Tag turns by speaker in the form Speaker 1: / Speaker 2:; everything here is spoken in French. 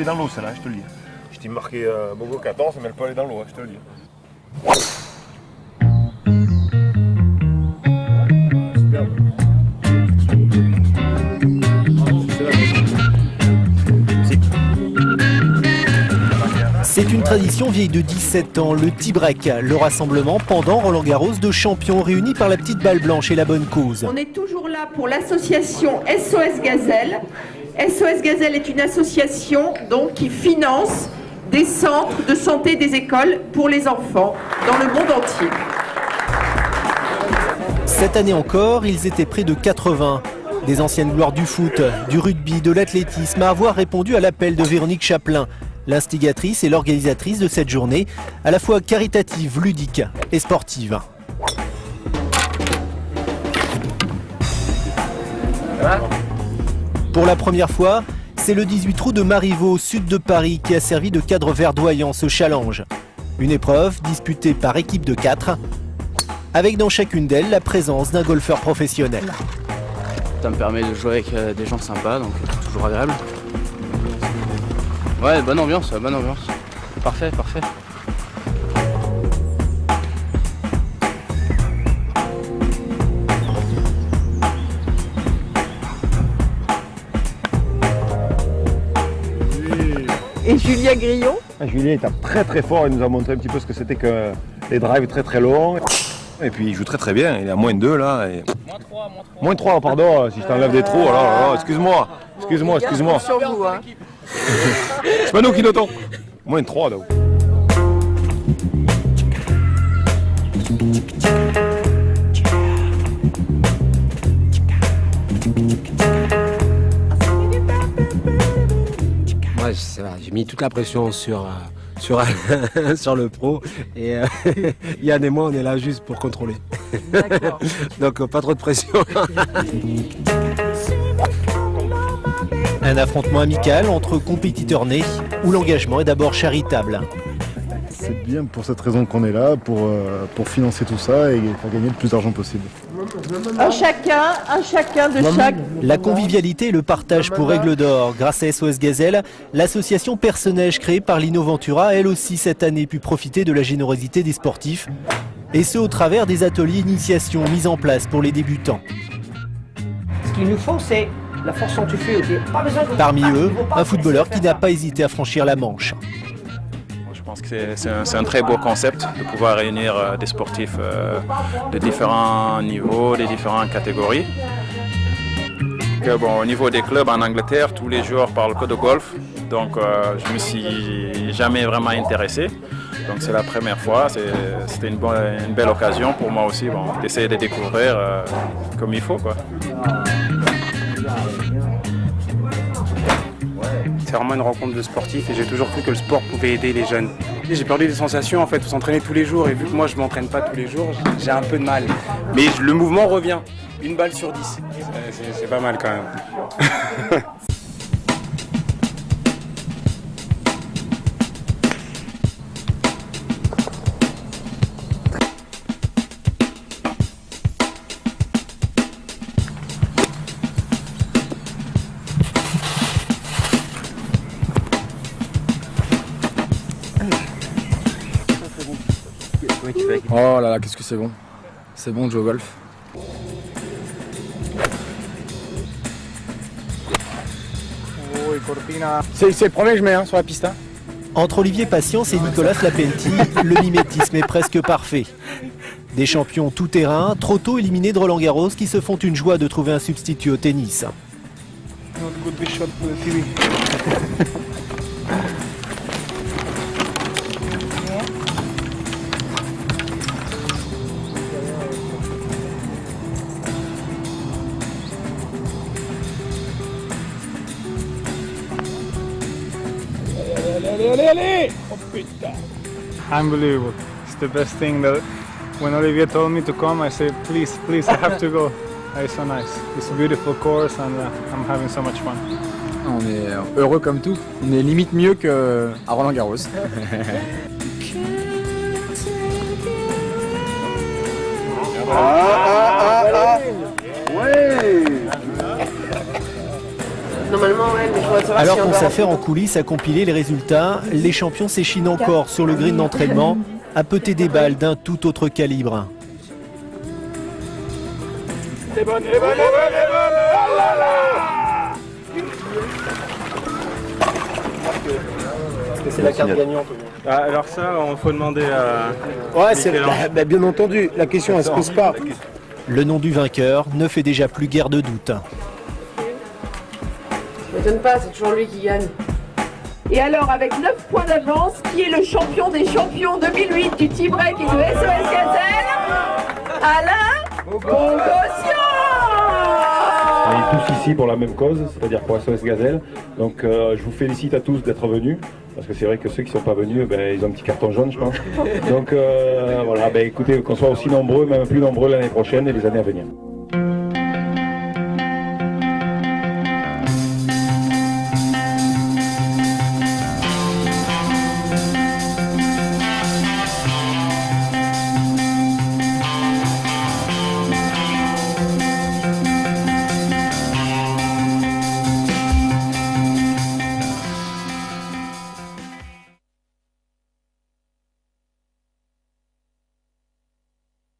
Speaker 1: aller dans l'eau celle-là, je te le dis. Je t'ai marqué Bogo 14, mais elle peut aller dans l'eau, je te le dis.
Speaker 2: C'est une tradition vieille de 17 ans, le Tibrec, le rassemblement pendant Roland-Garros de champions réunis par la petite balle blanche et la bonne cause.
Speaker 3: On est toujours là pour l'association SOS Gazelle. SOS Gazelle est une association donc qui finance des centres de santé des écoles pour les enfants dans le monde entier.
Speaker 2: Cette année encore, ils étaient près de 80. Des anciennes gloires du foot, du rugby, de l'athlétisme à avoir répondu à l'appel de Véronique Chaplin, l'instigatrice et l'organisatrice de cette journée, à la fois caritative, ludique et sportive. Pour la première fois, c'est le 18 trous de Marivaux, sud de Paris, qui a servi de cadre verdoyant ce challenge. Une épreuve disputée par équipe de 4, avec dans chacune d'elles la présence d'un golfeur professionnel.
Speaker 4: Ça me permet de jouer avec des gens sympas, donc c'est toujours agréable. Ouais, bonne ambiance, bonne ambiance. Parfait, parfait.
Speaker 3: Et Julien Grillon?
Speaker 1: Julien est très très fort, il nous a montré un petit peu ce que c'était que les drives très très longs. Et puis il joue très très bien, il est à -2 là. Et... -3, pardon, si je t'enlève des trous, alors excuse-moi.
Speaker 3: Sur vous, hein.
Speaker 1: C'est pas nous qui notons. -3 donc.
Speaker 5: Moi, j'ai mis toute la pression sur le pro et Yann et moi on est là juste pour contrôler. Donc pas trop de pression.
Speaker 2: Un affrontement amical entre compétiteurs nés où l'engagement est d'abord charitable.
Speaker 6: C'est bien pour cette raison qu'on est là, pour financer tout ça et pour gagner le plus d'argent possible.
Speaker 3: Un chacun de chaque.
Speaker 2: La convivialité et le partage pour Aigle d'Or. Grâce à SOS Gazelle, l'association Personnage créée par Lino Ventura a elle aussi cette année pu profiter de la générosité des sportifs. Et ce au travers des ateliers initiation mis en place pour les débutants.
Speaker 7: Ce qu'il nous faut, c'est la force centrifuge.
Speaker 2: Parmi eux, un footballeur qui n'a pas hésité à franchir la Manche.
Speaker 8: Je pense que c'est un très beau concept de pouvoir réunir des sportifs de différents niveaux, de différentes catégories. Au niveau des clubs en Angleterre, tous les joueurs parlent que de golf, donc je me suis jamais vraiment intéressé. Donc c'est la première fois, c'était une belle occasion pour moi aussi d'essayer de découvrir comme il faut, quoi.
Speaker 9: C'est vraiment une rencontre de sportifs et j'ai toujours cru que le sport pouvait aider les jeunes. J'ai perdu des sensations en fait, s'entraîner tous les jours et vu que moi je m'entraîne pas tous les jours, j'ai un peu de mal. Mais le mouvement revient, 1 balle sur 10, c'est pas mal quand même.
Speaker 5: Oh là là, qu'est-ce que c'est bon. C'est bon de jouer au golf.
Speaker 9: C'est le premier que je mets sur la piste. Hein.
Speaker 2: Entre Olivier Patience et Nicolas Lapenti, le mimétisme est presque parfait. Des champions tout-terrain, trop tôt éliminés de Roland-Garros qui se font une joie de trouver un substitut au tennis.
Speaker 9: Allez oh putain.
Speaker 10: Unbelievable. It's the best thing that when Olivier told me to come, I said, please, I have to go. It's so nice. It's a beautiful course and I'm having so much fun.
Speaker 5: On est heureux comme tout. On est limite mieux qu'à Roland-Garros.
Speaker 1: Ouais.
Speaker 11: Normalement, ouais, mais je voudrais savoir
Speaker 2: Alors
Speaker 11: si on
Speaker 2: qu'on
Speaker 11: doit
Speaker 2: s'affaire en
Speaker 11: rentrer.
Speaker 2: coulisses à compiler les résultats, les champions s'échinent encore sur le green d'entraînement, à peter des balles d'un tout autre calibre.
Speaker 12: Est-ce que c'est la carte gagnante?
Speaker 9: Alors ça, il faut demander à...
Speaker 5: Ouais, c'est bien entendu, la question elle se pose pas.
Speaker 2: Le nom du vainqueur ne fait déjà plus guère de doute.
Speaker 11: Ça m'étonne pas, c'est toujours lui qui gagne.
Speaker 3: Et alors, avec 9 points d'avance, qui est le champion des champions 2008 du T-Break et de SOS Gazelle? Alain Bogossian!
Speaker 1: On est tous ici pour la même cause, c'est-à-dire pour SOS Gazelle. Donc je vous félicite à tous d'être venus, parce que c'est vrai que ceux qui ne sont pas venus, ils ont un petit carton jaune, je pense. Donc voilà, écoutez, qu'on soit aussi nombreux, même plus nombreux l'année prochaine et les années à venir.